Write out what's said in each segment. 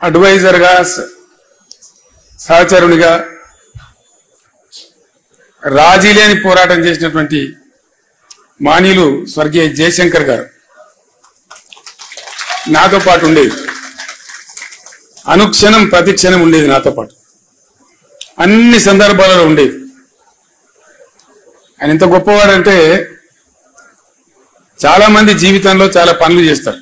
అడ్వైజర్గా సహచరునిగా రాజీ లేని పోరాటం చేసినటువంటి మాన్యులు స్వర్గీయ జయశంకర్ గారు నాతో పాటు ఉండేది. అనుక్షణం ప్రతిక్షణం ఉండేది నాతో పాటు, అన్ని సందర్భాలలో ఉండేది. ఆయన ఎంత గొప్పవాడంటే చాలా మంది జీవితంలో చాలా పనులు చేస్తారు,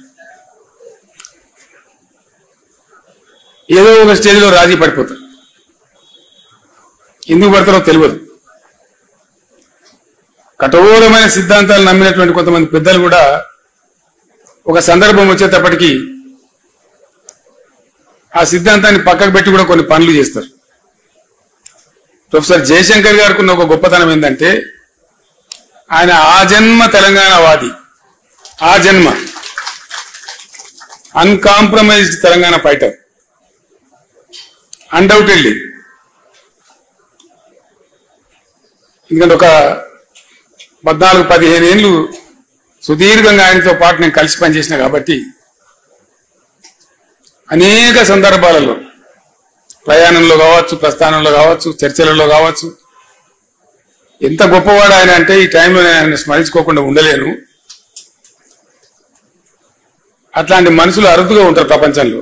ఏదో ఒక స్టేజ్లో రాజీ పడిపోతారు. ఎందుకు పడతారో తెలియదు. కఠోరమైన సిద్ధాంతాలు నమ్మినటువంటి కొంతమంది పెద్దలు కూడా ఒక సందర్భం వచ్చేటప్పటికీ ఆ సిద్ధాంతాన్ని పక్కకు పెట్టి కూడా కొన్ని పనులు చేస్తారు. ప్రొఫెసర్ జయశంకర్ గారికి ఉన్న ఒక గొప్పతనం ఏంటంటే ఆయన ఆజన్మ తెలంగాణ వాది, ఆజన్మ అన్కాంప్రమైజ్డ్ తెలంగాణ ఫైటర్, అన్డౌటెడ్లీ. ఎందుకంటే ఒక 14-15 ఏళ్ళు సుదీర్ఘంగా ఆయనతో పాటు నేను కలిసి పనిచేసిన కాబట్టి అనేక సందర్భాలలో ప్రయాణంలో కావచ్చు, ప్రస్థానంలో కావచ్చు, చర్చలలో కావచ్చు, ఎంత గొప్పవాడు ఆయన అంటే ఈ టైంలో నేను ఆయన స్మరించుకోకుండా ఉండలేను. అట్లాంటి మనుషులు అరుదుగా ఉంటారు ప్రపంచంలో.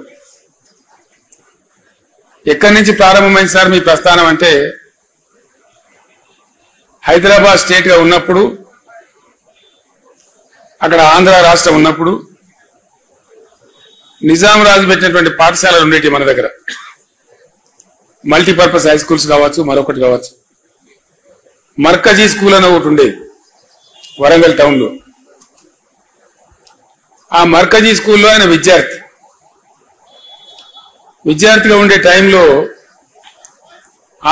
ఎక్కడి నుంచి ప్రారంభమైంది సార్ మీ ప్రస్థానం అంటే హైదరాబాద్ స్టేట్గా ఉన్నప్పుడు, అక్కడ ఆంధ్ర రాష్ట్రం ఉన్నప్పుడు నిజాం రాజు పెట్టినటువంటి పాఠశాలలు ఉండేవి మన దగ్గర. మల్టీపర్పస్ హై స్కూల్స్ కావచ్చు, మరొకటి కావచ్చు. మర్కజీ స్కూల్ అని ఒకటి ఉండేది వరంగల్ టౌన్లో. ఆ మర్కజీ స్కూల్లో ఆయన విద్యార్థిగా ఉండే టైంలో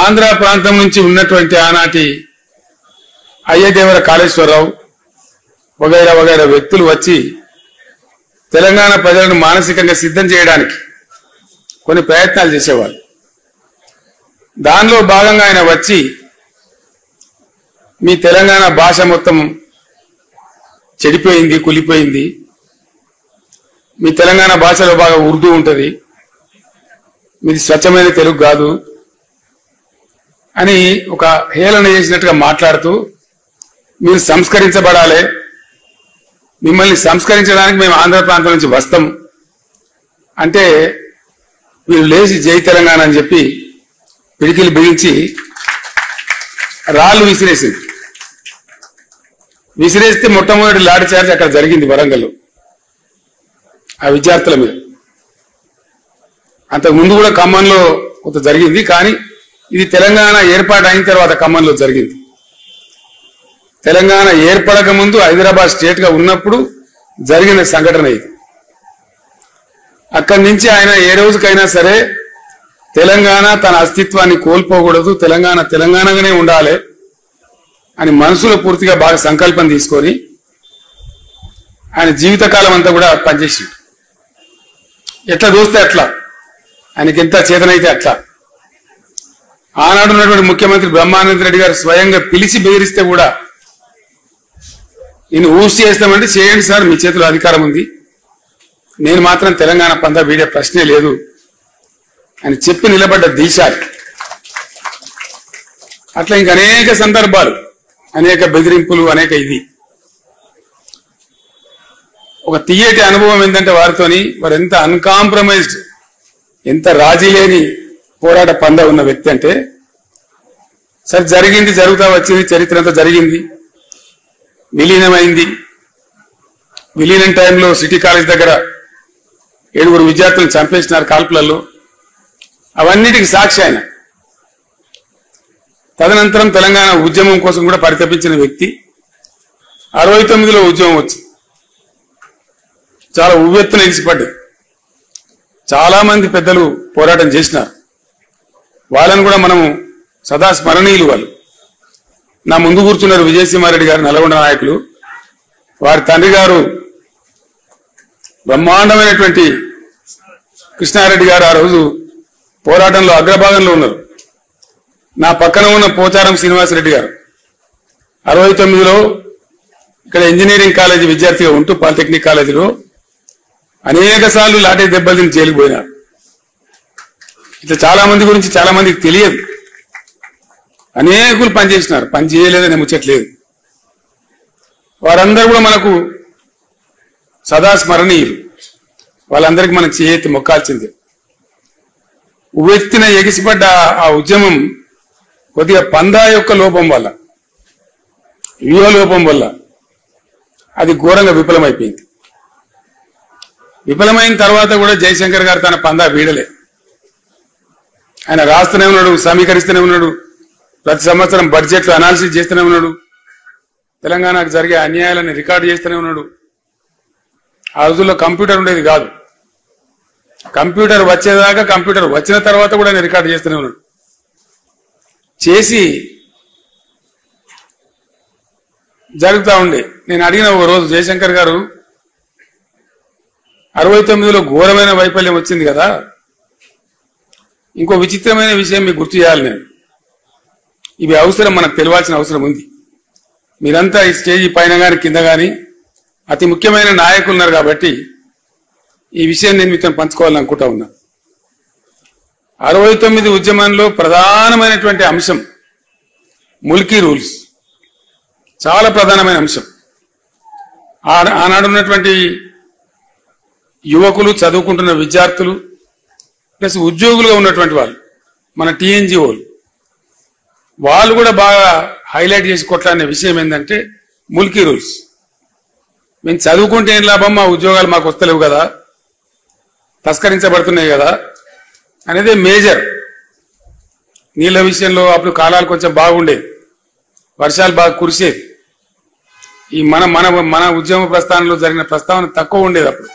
ఆంధ్ర ప్రాంతం నుంచి ఉన్నటువంటి ఆనాటి అయ్యదేవర కాళేశ్వరరావు వగైరా వగైరా వ్యక్తులు వచ్చి తెలంగాణ ప్రజలను మానసికంగా సిద్ధం చేయడానికి కొన్ని ప్రయత్నాలు చేసేవాళ్ళు. దానిలో భాగంగా ఆయన వచ్చి మీ తెలంగాణ భాష మొత్తం చెడిపోయింది, కులిపోయింది, మీ తెలంగాణ భాషలో బాగా ఉర్దూ ఉంటుంది, మీది స్వచ్ఛమైన తెలుగు కాదు అని ఒక హేళన చేసినట్టుగా మాట్లాడుతూ మీరు సంస్కరించబడాలి, మిమ్మల్ని సంస్కరించడానికి మేము ఆంధ్ర ప్రాంతం నుంచి వస్తాం అంటే వీళ్ళు లేచి జై తెలంగాణ అని చెప్పి పిడికిలు బిగించి రాళ్ళు విసిరేస్తే మొట్టమొదటి లాఠీ చార్జ్ అక్కడ జరిగింది వరంగల్లో ఆ విద్యార్థుల మీద. అంతకు ముందు కూడా ఖమ్మంలో కొంత జరిగింది, కానీ ఇది తెలంగాణ ఏర్పాటు అయిన తర్వాత ఖమ్మంలో జరిగింది. తెలంగాణ ఏర్పడక ముందు హైదరాబాద్ స్టేట్ గా ఉన్నప్పుడు జరిగిన సంఘటన ఇది. అక్కడి నుంచి ఆయన ఏ రోజుకైనా సరే తెలంగాణ తన అస్తిత్వాన్ని కోల్పోకూడదు, తెలంగాణ తెలంగాణగానే ఉండాలి అని మనసులో పూర్తిగా బాగా సంకల్పం తీసుకొని ఆయన జీవితకాలం అంతా కూడా పనిచేసిండు. ఎట్లా దోస్తే అట్లా, ఆయనకి ఎంత చేతనైతే అట్లా. ఆనాడు ఉన్నటువంటి ముఖ్యమంత్రి బ్రహ్మానంద రెడ్డి గారు స్వయంగా పిలిచి బెదిరిస్తే కూడా నేను ఊసి చేస్తామంటే చేయండి సార్, మీ చేతిలో అధికారం ఉంది, నేను మాత్రం తెలంగాణ పందా వీడే ప్రశ్నే లేదు అని చెప్పి నిలబడ్డ దీశాలు. అట్లా ఇంక అనేక సందర్భాలు, అనేక బెదిరింపులు, అనేక ఇది. ఒక తీయటి అనుభవం ఏంటంటే వారితోని వారు ఎంత అన్కాంప్రమైజ్డ్, ఎంత రాజీ లేని పోరాట పంద ఉన్న వ్యక్తి అంటే సరే జరిగింది, జరుగుతా వచ్చింది, చరిత్ర అంతా జరిగింది, విలీనమైంది. విలీనం టైంలో సిటీ కాలేజ్ దగ్గర 7 విద్యార్థులను చంపేసినారు కాల్పులలో. అవన్నిటికి సాక్షి ఆయన. తదనంతరం తెలంగాణ ఉద్యమం కోసం కూడా పరితపించిన వ్యక్తి. 69లో ఉద్యమం వచ్చింది, చాలా ఉవ్వెత్తున ఎగిసిపడ్డది. చాలా మంది పెద్దలు పోరాటం చేసినారు, వాళ్ళని కూడా మనము సదా స్మరణీయులు. వాళ్ళు నా ముందు కూర్చున్నారు విజయసింహారెడ్డి గారు, నల్గొండ నాయకులు. వారి తండ్రి గారు బ్రహ్మాండమైనటువంటి కృష్ణారెడ్డి గారు ఆ రోజు పోరాటంలో అగ్రభాగంలో ఉన్నారు. నా పక్కన ఉన్న పోచారం శ్రీనివాసరెడ్డి గారు 69లో ఇక్కడ ఇంజనీరింగ్ కాలేజీ విద్యార్థిగా ఉంటూ పాలిటెక్నిక్ కాలేజీలో అనేక సార్లు లాఠీ దెబ్బలు తిని జైలుకు పోయినారు. ఇట్లా చాలా మంది గురించి చాలా మందికి తెలియదు. అనేకులు పనిచేసినారు, పని చేయలేదని ముచ్చట్లేదు. వారందరూ కూడా మనకు సదా స్మరణీయులు. వాళ్ళందరికీ మనం చేయెత్తి మొక్కాల్సిందే. ఉవ్వెత్తిన ఎగిసిపడ్డ ఆ ఉద్యమం కొద్దిగా పందా యొక్క లోపం వల్ల, వ్యూహ లోపం వల్ల అది ఘోరంగా విఫలమైపోయింది. విఫలమైన తర్వాత కూడా జయశంకర్ గారు తన పందా వీడలే. ఆయన రాస్తూనే ఉన్నాడు, సమీకరిస్తూనే ఉన్నాడు, ప్రతి సంవత్సరం బడ్జెట్లు అనాలిసిస్ చేస్తూనే ఉన్నాడు, తెలంగాణకు జరిగే అన్యాయాలను రికార్డు చేస్తూనే ఉన్నాడు. ఆ రోజుల్లో కంప్యూటర్ ఉండేది కాదు. కంప్యూటర్ వచ్చేదాకా, కంప్యూటర్ వచ్చిన తర్వాత కూడా ఆయన రికార్డు చేస్తూనే ఉన్నాడు. చేసి జరుగుతూ ఉండే. నేను అడిగిన ఒక రోజు, జయశంకర్ గారు 69లో ఘోరమైన వైఫల్యం వచ్చింది కదా, ఇంకో విచిత్రమైన విషయం మీకు గుర్తు చేయాలి. నేను ఇవి అవసరం, మనకు తెలియాల్సిన అవసరం ఉంది. మీరంతా ఈ స్టేజీ పైన కానీ కింద కానీ అతి ముఖ్యమైన నాయకులు ఉన్నారు కాబట్టి ఈ విషయం నేను మీతో పంచుకోవాలనుకుంటా ఉన్నా. 69 ఉద్యమంలో ప్రధానమైనటువంటి అంశం ముల్కీ రూల్స్, చాలా ప్రధానమైన అంశం. ఆనాడు ఉన్నటువంటి యువకులు, చదువుకుంటున్న విద్యార్థులు, ప్లస్ ఉద్యోగులుగా ఉన్నటువంటి వాళ్ళు, మన టీఎన్జిఓలు, వాళ్ళు కూడా బాగా హైలైట్ చేసి కొట్లాడిన విషయం ఏంటంటే ముల్కీ రూల్స్. మేము చదువుకుంటే ఏం లాభం, మా ఉద్యోగాలు మాకు వస్తలేవు కదా, తస్కరించబడుతున్నాయి కదా అనేది మేజర్. నీళ్ల విషయంలో అప్పుడు కాలాలు కొంచెం బాగుండేది, వర్షాలు బాగా కురిసేది. ఈ మన మన మన ఉద్యమ ప్రస్థానంలో జరిగిన ప్రస్తావన తక్కువ ఉండేది అప్పుడు,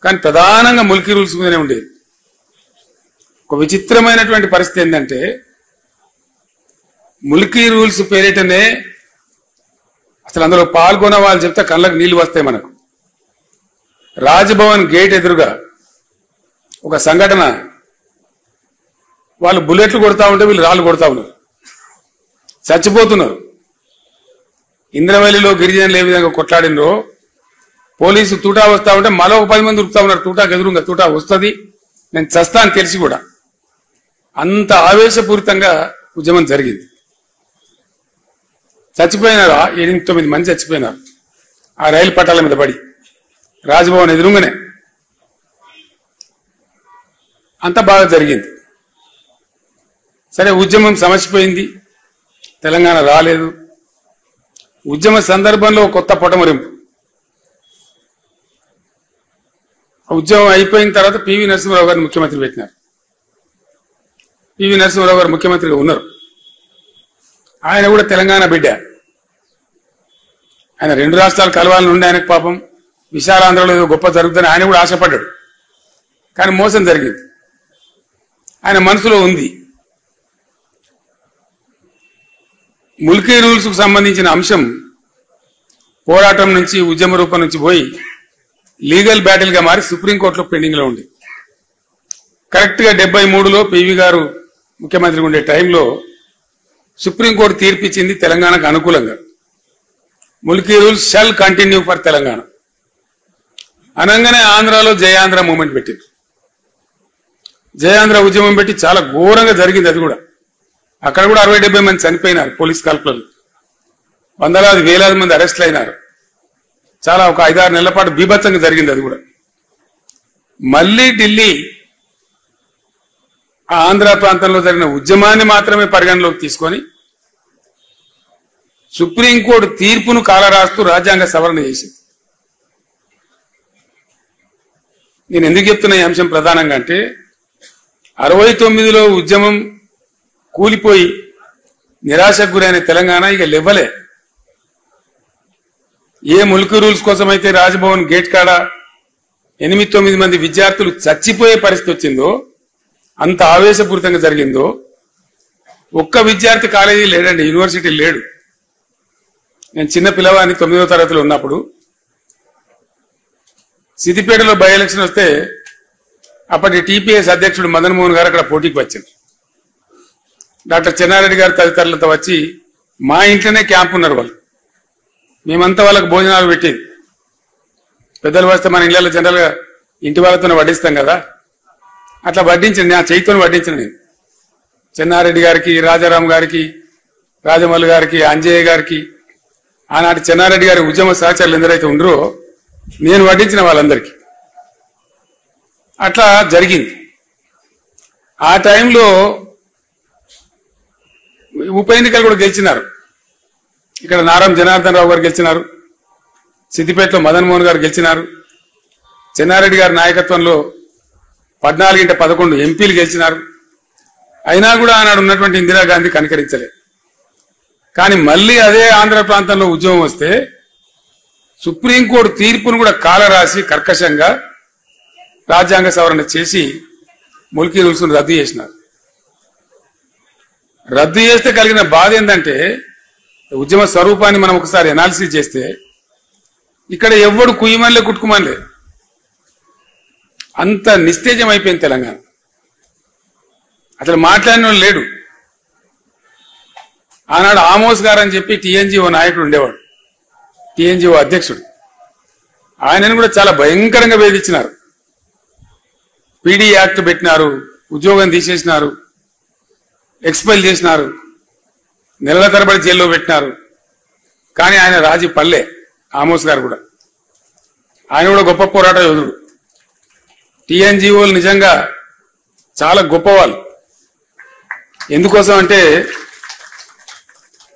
కానీ ప్రధానంగా ముల్కీ రూల్స్ మీదనే ఉండేది. ఒక విచిత్రమైనటువంటి పరిస్థితి ఏంటంటే ముల్కీ రూల్స్ పేరిటనే అసలు అందులో పాల్గొన్న వాళ్ళు చెప్తే కళ్ళకు నీళ్లు వస్తాయి మనకు. రాజ్భవన్ గేట్ ఎదురుగా ఒక సంఘటన, వాళ్ళు బుల్లెట్లు కొడతా ఉంటే వీళ్ళు రాళ్ళు కొడతా ఉన్నారు, చచ్చిపోతున్నారు. ఇంద్రవల్లిలో గిరిజనులు ఏ విధంగా కొట్లాడినరో, పోలీసు తూటా వస్తా ఉంటే మరో 10 మంది ఉరుకుతా ఉన్నారు. తూటాకు ఎదురుగా తూటా వస్తుంది, నేను చస్తా అని తెలిసి కూడా. అంత ఆవేశపూరితంగా ఉద్యమం జరిగింది. చచ్చిపోయినారు, 8-9 మంది చచ్చిపోయినారు ఆ రైలు పట్టాల మీద పడి, రాజ్భవన్ ఎదురుగానే. అంత బాగా జరిగింది. సరే, ఉద్యమం సమసిపోయింది, తెలంగాణ రాలేదు. ఉద్యమ సందర్భంలో కొత్త పొటమరింపు. ఉద్యమం అయిపోయిన తర్వాత పివి నరసింహారావు గారిని ముఖ్యమంత్రి పెట్టినారు. పివి నరసింహారావు గారు ముఖ్యమంత్రిగా ఉన్నారు. ఆయన కూడా తెలంగాణ బిడ్డ. ఆయన 2 రాష్ట్రాలు కలవాలని ఉండే ఆయనకు పాపం, విశాలాంధ్రలో ఏదో గొప్ప జరుగుతుందని ఆయన కూడా ఆశపడ్డాడు. కానీ మోసం జరిగింది, ఆయన మనసులో ఉంది. ముల్కీ రూల్స్ కు సంబంధించిన అంశం పోరాటం నుంచి, ఉద్యమ రూపం నుంచి పోయి లీగల్ బ్యాటిల్ గా మారి సుప్రీంకోర్టులో పెండింగ్ లో ఉంది. కరెక్ట్ గా 73లో పివి గారు ముఖ్యమంత్రిగా ఉండే టైంలో సుప్రీంకోర్టు తీర్పిచ్చింది తెలంగాణకు అనుకూలంగా. Mulki rules shall continue for Telangana అనగానే ఆంధ్రాలో జయాంధ్ర మూవ్మెంట్ పెట్టింది. జయాంధ్ర ఉద్యమం పెట్టి చాలా ఘోరంగా జరిగింది. అది కూడా అక్కడ కూడా 60-70 మంది చనిపోయినారు పోలీస్ కాల్పులలో, వందలాది వేలాది మంది అరెస్ట్లు అయినారు. చాలా ఒక 5-6 నెలల పాటు బీభత్సంగా జరిగింది. అది కూడా మళ్లీ ఢిల్లీ ఆ ఆంధ్ర ప్రాంతంలో జరిగిన ఉద్యమాన్ని మాత్రమే పరిగణలోకి తీసుకొని సుప్రీంకోర్టు తీర్పును కాలరాస్తూ రాజ్యాంగ సవరణ చేసింది. నేను ఎందుకు చెప్తున్నా ఈ అంశం ప్రధానంగా అంటే 69లో ఉద్యమం కూలిపోయి నిరాశకు గురైన తెలంగాణ ఇక లెవ్వలే. ఏ ముల్కీ రూల్స్ కోసమైతే రాజ్భవన్ గేట్ కాడ 8-9 మంది విద్యార్థులు చచ్చిపోయే పరిస్థితి వచ్చిందో, అంత ఆవేశపూరితంగా జరిగిందో, ఒక్క విద్యార్థి కాలేజీ లేడండి, యూనివర్సిటీ లేడు. నేను చిన్న పిల్లవాడిని 9వ తరగతిలో ఉన్నప్పుడు సిద్దిపేటలో బై ఎలక్షన్ వస్తే అప్పటి టీపీఎస్ అధ్యక్షుడు మదన్ మోహన్ గారు అక్కడ పోటీకి వచ్చారు. డాక్టర్ చెన్నారెడ్డి గారు తదితరులతో వచ్చి మా ఇంట్లోనే క్యాంప్ ఉన్నారు వాళ్ళు. మేమంతా వాళ్ళకు భోజనాలు పెట్టేది. పెద్దలు వస్తే మన ఇళ్లలో జనరల్ గా ఇంటి వాళ్ళతోనే వడ్డిస్తాం కదా, అట్లా వడ్డించండి, ఆ చేతితో వడ్డించండి. నేను చెన్నారెడ్డి గారికి, రాజారాం గారికి, రాజమల్లు గారికి, అంజయ్య గారికి, ఆనాటి చెన్నారెడ్డి గారి ఉద్యమ సహచరులు ఎందరైతే ఉండరో నేను వడ్డించిన వాళ్ళందరికీ. అట్లా జరిగింది. ఆ టైంలో ఉప ఎన్నికలు కూడా గెలిచినారు. ఇక్కడ నారం జనార్దన్ రావు గారు గెలిచినారు, సిద్దిపేటలో మదన్ మోహన్ గారు గెలిచినారు, చెన్నారెడ్డి గారి నాయకత్వంలో 14-11 ఎంపీలు గెలిచినారు. అయినా కూడా ఆనాడు ఉన్నటువంటి ఇందిరాగాంధీ కనికరించలేదు. కానీ మళ్ళీ అదే ఆంధ్ర ప్రాంతంలో ఉద్యమం వస్తే సుప్రీంకోర్టు తీర్పును కూడా కాలరాసి కర్కశంగా రాజ్యాంగ సవరణ చేసి ముల్కీ రూల్స్ రద్దు చేసినారు. రద్దు చేస్తే కలిగిన బాధ ఏంటంటే ఉద్యమ స్వరూపాన్ని మనం ఒకసారి అనాలిసిస్ చేస్తే ఇక్కడ ఎవ్వడు కుయ్యమనిలే కుట్టుకుమనిలే, అంత నిస్తేజం అయిపోయింది తెలంగాణ. అసలు మాట్లాడిన లేడు. ఆనాడు ఆమోస్ గారు అని చెప్పి టీఎన్జిఓ నాయకుడు ఉండేవాడు, టీఎన్జిఓ అధ్యక్షుడు. ఆయనను కూడా చాలా భయంకరంగా వేధించినారు. పీడీ యాక్ట్ పెట్టినారు, ఉద్యోగం తీసేసినారు, ఎక్స్పెల్ చేసినారు, నెలల తరబడి జైల్లో పెట్టినారు. కానీ ఆయన రాజీ పల్లె. ఆమోస్ గారు కూడా, ఆయన కూడా గొప్ప పోరాట యోధుడు. టీఎన్జిఓలు నిజంగా చాలా గొప్పవాళ్ళు. ఎందుకోసం అంటే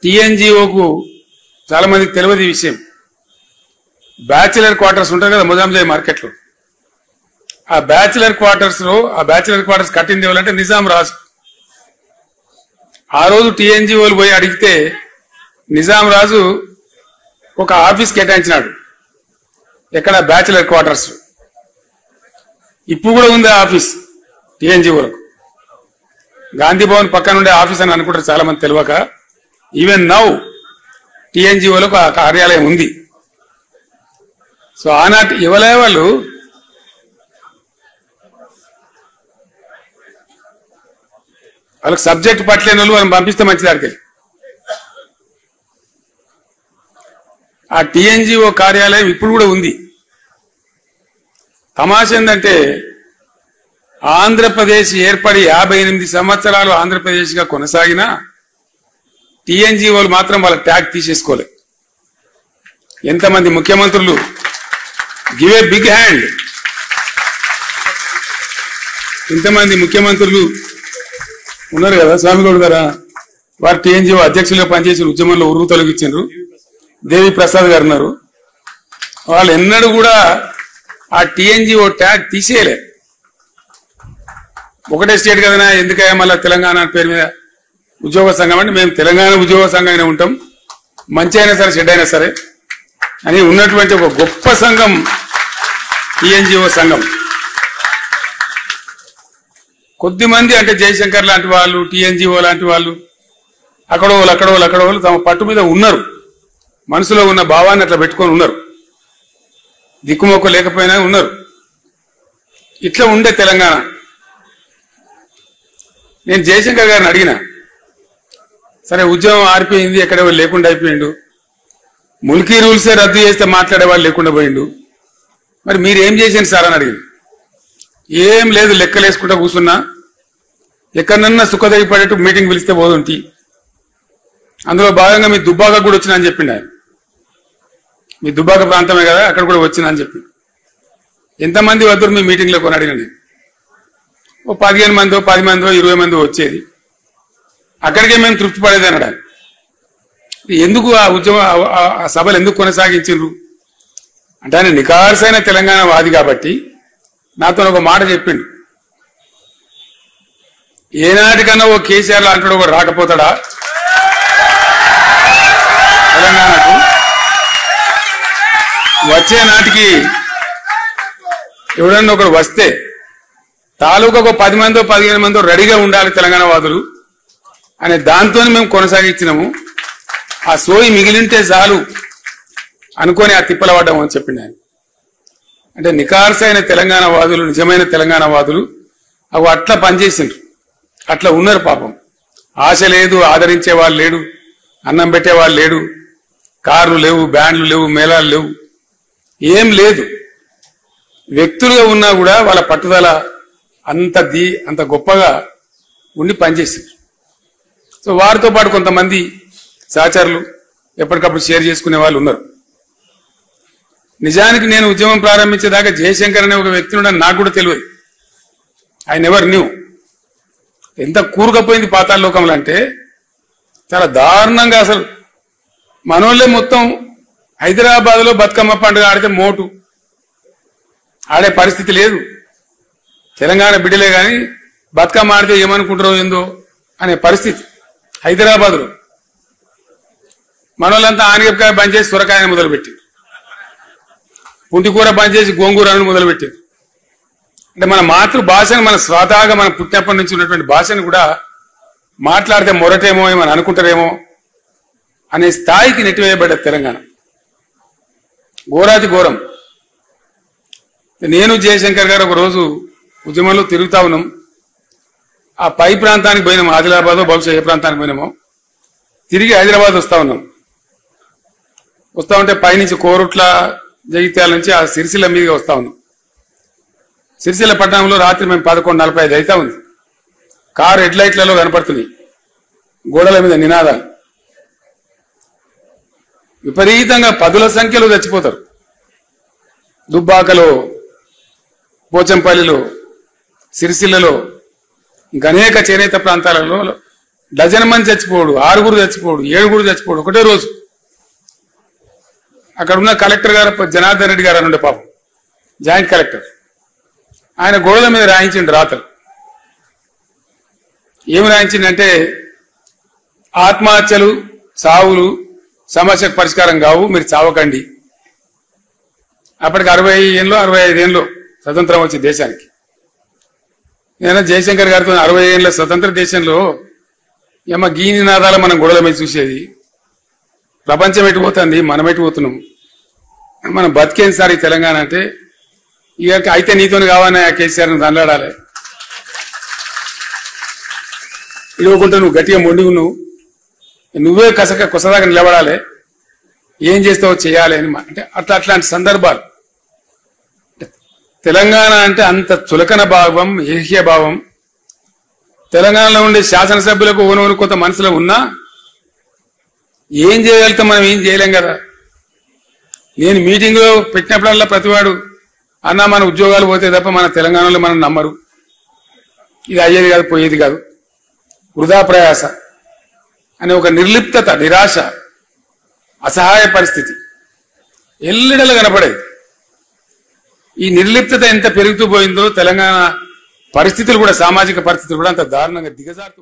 టీఎన్జిఓకు చాలా మందికి తెలియదు ఈ విషయం. బ్యాచిలర్ క్వార్టర్స్ ఉంటారు కదా మొజాంజాయి మార్కెట్లో, ఆ బ్యాచిలర్ క్వార్టర్స్ కట్టింది ఎవరంటే నిజాం రాజు. ఆ రోజు టీఎన్జిఓలు పోయి అడిగితే నిజాం రాజు ఒక ఆఫీస్ కేటాయించినాడు, ఎక్కడ బ్యాచిలర్ క్వార్టర్స్. ఇప్పుడు కూడా ఉంది ఆ ఆఫీస్ టీఎన్జిఓలకు. గాంధీ భవన్ పక్కన ఉండే ఆఫీస్ అని అనుకుంటారు చాలా మంది తెలియక. ఈవెన్ నౌ టీఎన్జిఓలకు ఆ కార్యాలయం ఉంది. సో ఆనాటి ఇవ్వలే వాళ్ళు వాళ్ళకి సబ్జెక్ట్ పట్టలేని వాళ్ళు వాళ్ళని పంపిస్తే మంచిది. అక్కడికి ఆ టీఎన్జిఓ కార్యాలయం ఇప్పుడు కూడా ఉంది. తమాష ఏంటంటే ఆంధ్రప్రదేశ్ ఏర్పడి 58 సంవత్సరాలు ఆంధ్రప్రదేశ్గా కొనసాగినా టీఎన్జిఓలు మాత్రం వాళ్ళ ట్యాగ్ తీసేసుకోలేదు. ఎంతమంది ముఖ్యమంత్రులు గివ్ ఏ బిగ్ హ్యాండ్, ఇంతమంది ముఖ్యమంత్రులు ఉన్నారు కదా. స్వామిగౌడ్ గారా వారు టీఎన్జిఓ అధ్యక్షులుగా పనిచేసిన ఉద్యమంలో ఉరువు తొలగించారు. దేవి ప్రసాద్ గారు ఉన్నారు. వాళ్ళు ఎన్నడూ కూడా ఆ టీఎన్జిఓ ట్యాగ్ తీసేయలే. ఒకటే స్టేట్ కదనా, ఎందుకయ్యా మళ్ళీ తెలంగాణ పేరు మీద ఉద్యోగ సంఘం అంటే మేము తెలంగాణ ఉద్యోగ సంఘంగానే ఉంటాం, మంచి అయినా సరే చెడ్డ అయినా సరే అని ఉన్నటువంటి ఒక గొప్ప సంఘం టీఎన్జిఓ సంఘం. కొద్దిమంది అంటే జయశంకర్ లాంటి వాళ్ళు, టీఎన్జిఓ లాంటి వాళ్ళు అక్కడోళ్ళు తమ పట్టు మీద ఉన్నారు, మనసులో ఉన్న భావాన్ని అట్లా పెట్టుకొని ఉన్నారు, దిక్కుమొక్క లేకపోయినా ఉన్నారు. ఇట్లా ఉండే తెలంగాణ. నేను జయశంకర్ గారిని అడిగిన, సరే ఉద్యమం ఆరిపోయింది, ఎక్కడెవరు లేకుండా అయిపోయిండు, ముల్కీ రూల్సే రద్దు చేస్తే మాట్లాడేవాళ్ళు లేకుండా పోయిండు, మరి మీరేం చేసింది సార్ అని అడిగింది. ఏం లేదు, లెక్కలేసుకుంటా కూర్చున్నా, ఎక్కడన్నా సుఖదగి పడేట్టు మీటింగ్ పిలిస్తే పోదుంటి, అందులో భాగంగా మీ దుబ్బాక కూడా వచ్చినా అని చెప్పిండు ఆయన. మీ దుబ్బాక ప్రాంతమే కదా, అక్కడ కూడా వచ్చినా అని చెప్పిండు. ఎంతమంది వద్దరు మీ మీటింగ్లో కొని అడిగిన నేను. ఓ 15 మందో 10 మందో 20 మందో వచ్చేది, అక్కడికే మేము తృప్తి పడేది అనడానికి. ఎందుకు ఆ ఉద్యమ ఆ సభలు ఎందుకు కొనసాగించారు అంటే ఆయన నికార్సైన తెలంగాణ వాది కాబట్టి నాతో ఒక మాట చెప్పిండు, ఏనాటికన్నా ఓ కేసీఆర్ లాంటి ఒకడు రాకపోతాడా తెలంగాణకు, వచ్చే నాటికి ఎవడన్నా ఒకడు వస్తే తాలూకాకు 10 మందో 15 మందో రెడీగా ఉండాలి తెలంగాణ వాదులు అనే దాంతో మేము కొనసాగించినాము. ఆ సోయి మిగిలింటే చాలు అనుకొని ఆ తిప్పల పడ్డాము అని చెప్పిండు ఆయన. అంటే నికార్సైన తెలంగాణ వాదులు, నిజమైన తెలంగాణ వాదులు అవి అట్లా పనిచేసిండ్రు, అట్లా ఉన్నారు. పాపం ఆశ లేదు, ఆదరించే వాళ్ళు లేడు, అన్నం పెట్టేవాళ్ళు లేడు, కార్లు లేవు, బ్యాండ్లు లేవు, మేళాలు లేవు, ఏం లేదు. వ్యక్తులుగా ఉన్నా కూడా వాళ్ళ పట్టుదల, అంత గొప్పగా ఉండి పనిచేశారు. సో వారితో పాటు కొంతమంది సహచరులు ఎప్పటికప్పుడు షేర్ చేసుకునే వాళ్ళు ఉన్నారు. నిజానికి నేను ఉద్యమం ప్రారంభించేదాకా జయశంకర్ అనే ఒక వ్యక్తి ఉండని నాకు కూడా తెలియదు. I never knew. ఎంత కూరుకపోయింది పాతాళ లోకంలో అంటే చాలా దారుణంగా. అసలు మనోళ్ళే మొత్తం హైదరాబాద్ లో బతుకమ్మ పండుగ ఆడితే మోటు ఆడే పరిస్థితి లేదు. తెలంగాణ బిడ్డలే గాని బతుకమ్మ ఆడితే ఏమనుకుంటారో ఏందో అనే పరిస్థితి హైదరాబాద్ లో. మనోళ్ళంతా ఆనగకాయ బంద్ చేసి సొరకాయని మొదలుపెట్టింది, పుంటికూర బంద్ చేసి గోంగూరను మొదలుపెట్టింది. అంటే మన మాతృభాషను, మన స్వతహాగా మన పుట్టినప్పటి నుంచి ఉన్నటువంటి భాషను కూడా మాట్లాడితే మొరటేమో ఏమని అనుకుంటారేమో అనే స్థాయికి నెట్టివేయబడ్డ తెలంగాణ. ఘోరాతి ఘోరం. నేను జయశంకర్ గారు ఒక రోజు ఉద్యమంలో తిరుగుతా ఉన్నాం. ఆ పై ప్రాంతానికి పోయినాము, ఆదిలాబాద్ బహుశా ఏ ప్రాంతానికి పోయినామో. తిరిగి హైదరాబాద్ వస్తా ఉన్నాం. వస్తా ఉంటే పైనుంచి కోరుట్ల జగిత్యాల నుంచి ఆ సిరిసిల్ల మీదుగా వస్తా ఉన్నాం. సిరిసిల్ల పట్టణంలో రాత్రి మేము 11:45 అవుతా ఉంది. కారు హెడ్ లైట్లలో కనపడుతున్నాయి, గోడల మీద నినాదాలు. విపరీతంగా పదుల సంఖ్యలో చచ్చిపోతారు. దుబ్బాకలో, పోచంపల్లిలో, సిరిసిల్లలో, ఇంకా అనేక చేనేత ప్రాంతాలలో డజన్ మంది చచ్చిపోడు, 6 చచ్చిపోడు, 7 చచ్చిపోడు ఒకటే రోజు. అక్కడ ఉన్న కలెక్టర్ గారు జనార్దన్ రెడ్డి గారు అని ఉండే పాపం, జాయింట్ కలెక్టర్. ఆయన గోడల మీద రాయించిండు రాతలు. ఏమి రాయించిందంటే ఆత్మహత్యలు, సావులు సమస్యకు పరిష్కారం కావు, మీరు చావకండి. అప్పటికి 65 ఏళ్ళు స్వతంత్రం వచ్చి దేశానికి. నేను జయశంకర్ గారితో 60 ఏళ్ళ స్వతంత్ర దేశంలో ఏమో గీ నినాదాలు మనం గొడవల మీద చూసేది. ప్రపంచం ఎటుపోతుంది, మనం ఎటుపోతున్నాం, మనం బతికేంది సార్ ఈ తెలంగాణ అంటే. ఇక అయితే నీతో కావాలని కేసీఆర్ని దండాడాలి. ఇవ్వకుంటే నువ్వు గట్టిగా మొండి ఉన్నావు, నువ్వే కొసదాకా నిలబడాలి, ఏం చేస్తావో చేయాలి అని. అంటే అట్లాంటి సందర్భాలు. తెలంగాణ అంటే అంత చులకన భావం, ఏహ్య భావం. తెలంగాణలో ఉండే శాసనసభ్యులకు ఓనోను కొంత మనసులో ఉన్నా ఏం చేయగలుగుతాం, మనం ఏం చేయలేం కదా. నేను మీటింగ్ లో పెట్టినప్పుడల్లా ప్రతివాడు అన్నా మన ఉద్యోగాలు పోతే తప్ప మన తెలంగాణలో మనం నమ్మరు, ఇది అయ్యేది కాదు పోయేది కాదు, వృధా ప్రయాస అనే ఒక నిర్లిప్తత, నిరాశ, అసహాయ పరిస్థితి ఎల్లిడలు కనపడేది. ఈ నిర్లిప్తత ఎంత పెరుగుతూ పోయిందో తెలంగాణ పరిస్థితులు కూడా, సామాజిక పరిస్థితులు కూడా అంత దారుణంగా దిగజారుతూ